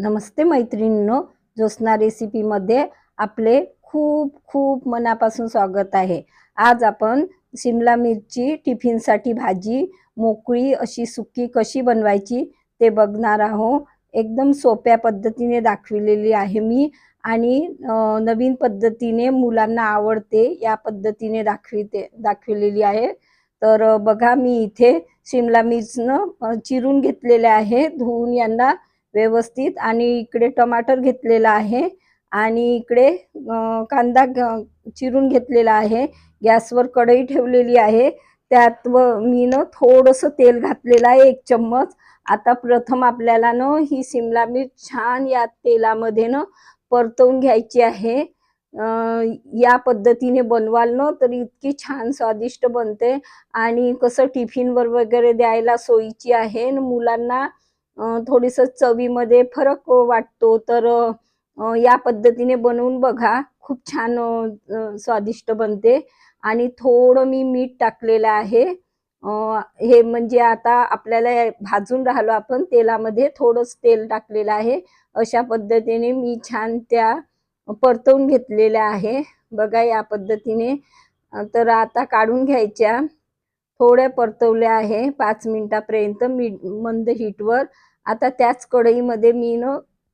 नमस्ते मैत्रिणींनो, ज्योत्स्ना रेसिपीमध्ये आपले खूप खूप मनापासून स्वागत आहे। आज आपण शिमला मिरची टिफिनसाठी भाजी मोकळी अशी सुकी कशी बनवायची ते बघणार आहोत। एकदम सोप्या पद्धतीने दाखवलेली आहे मी आणि नवीन पद्धतीने मुलांना आवडते या पद्धतीने दाखवलेली आहे। तर बघा, मी इथे शिमला मिरचीनं चिरून घेतलेले आहे, धुवून यांना व्यवस्थित, आणि इकडे टमाटर घेतलेला आहे आणि इकडे कांदा चिरून घेतलेला आहे। गॅसवर कढई ठेवलेली आहे, त्यात मी थोडंसं तेल घातलेलं आहे, 1 चम्मच। आता प्रथम आपल्याला ही शिमला मिर्च छान या तेलामध्ये परतवून घ्यायची आहे। या पद्धतीने बनवाल तर इतकी छान स्वादिष्ट बनते आणि कसं टिफिनवर वगैरे द्यायला सोयीची आहे। मुलांना थोडीसं चवीमध्ये फरक वाटतो, तर या पद्धतीने बनवून बघा, खूप छान स्वादिष्ट बनते। आणि थोडं मी मीठ टाकलेलं आहे। हे म्हणजे आता आपल्याला भाजून राहिलो आपण तेलामध्ये, थोडंच तेल टाकलेलं आहे। अशा पद्धतीने मी छान त्या परतवून घेतलेल्या आहे, बघा या पद्धतीने। तर आता काढून घ्यायच्या, थोड्या परतवल्या आहे 5 मिनिटापर्यंत मंद हीटवर। आता त्याच कढईमध्ये मी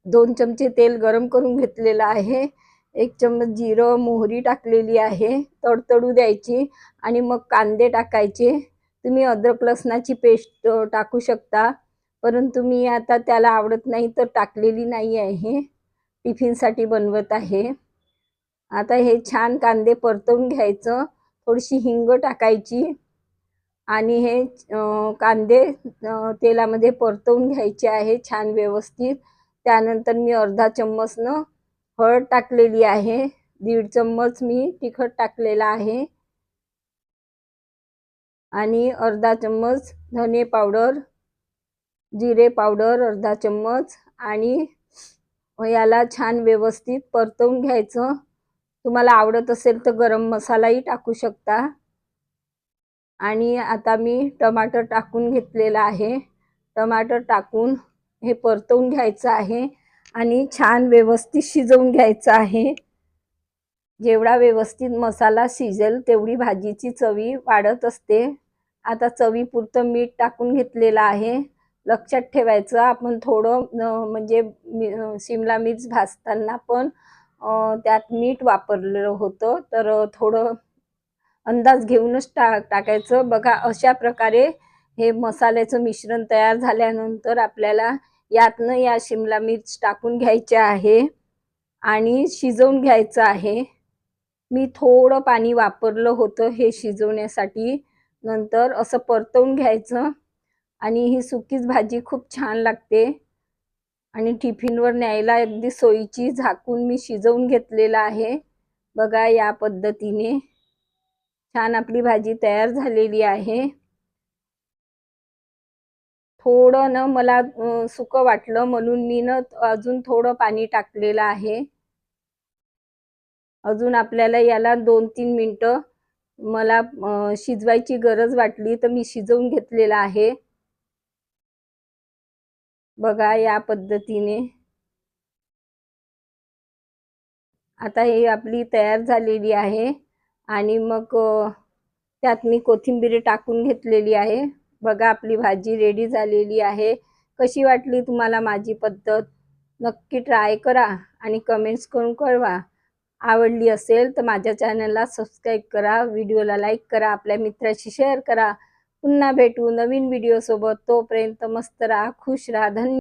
2 चमचे तेल गरम करून घेतलेलं आहे, 1 चम्मच जिरं मोहरी टाकलेली आहे, तडतडू द्यायची आणि मग कांदे टाकायचे। तुम्ही अद्रक लसणाची पेस्ट टाकू शकता, परंतु मी आता त्याला आवडत नाही तर टाकलेली नाही आहे, टिफिनसाठी बनवत आहे। आता हे छान कांदे परतवून घ्यायचं, थोडीशी हिंग टाकायची आणि हे कांदे तेलामध्ये परतवून घ्यायचे आहे छान व्यवस्थित। त्यानंतर मी अर्धा चम्मच हळद टाकलेली आहे, 1.5 चम्मच मी तिखट टाकलेला आहे आणि अर्धा चम्मच धने पावडर, जिरे पावडर अर्धा चम्मच, आणि याला छान व्यवस्थित परतवून घ्यायचं। तुम्हाला आवडत असेल तर गरम मसालाही टाकू शकता। आणि आता मी टमाटर टाकून घेतलेला आहे, टमाटर टाकून हे परतवून घ्यायचं आहे आणि छान व्यवस्थित शिजवून घ्यायचं आहे। जेवढा व्यवस्थित मसाला शिजेल तेवढी भाजीची चवी वाढत असते। आता चवीपुरतं मीठ टाकून घेतलेलं आहे। लक्षात ठेवायचं, आपण थोडं म्हणजे शिमला मिर्च भाजताना पण त्यात मीठ वापरलेलं होतं, तर थोडं अंदाज घेऊनच टाकायचं। बघा, अशा प्रकारे हे मसाल्याचं मिश्रण तयार झाल्यानंतर आपल्याला यातनं या शिमला मिर्च टाकून घ्यायच्या आहे आणि शिजवून घ्यायचं आहे। मी थोडं पाणी वापरलं होतं हे शिजवण्यासाठी। नंतर असं परतवून घ्यायचं आणि ही सुकीच भाजी खूप छान लागते आणि टिफिनवर न्यायला अगदी सोयीची। झाकून मी शिजवून घेतलेलं आहे, बघा या पद्धतीने छान आपली भाजी तयार झालेली आहे। थोडं मला सुकं वाटलं म्हणून मी अजून थोडं पाणी टाकलेलं आहे। अजून आपल्याला याला 2-3 मिनिटं मला शिजवायची गरज वाटली तर मी शिजवून घेतलेलं आहे, बघा या पद्धतीने। आता हे आपली तयार झालेली आहे आणि मग त्यात मी कोथिंबीर टाकून घेतलेली आहे, बघा आपली भाजी रेडी झालेली आहे। कशी वाटली तुम्हाला माझी पद्धत? नक्की ट्राय करा आणि कमेंट्स करून कळवा। आवडली असेल तर माझ्या चॅनलला सबस्क्राईब करा, व्हिडिओला लाईक करा, आपल्या मित्राशी शेअर करा। पुन्हा भेटू नवीन व्हिडिओ सोबत, तोपर्यंत मस्त राहा, खुश राहा, धन्यवाद।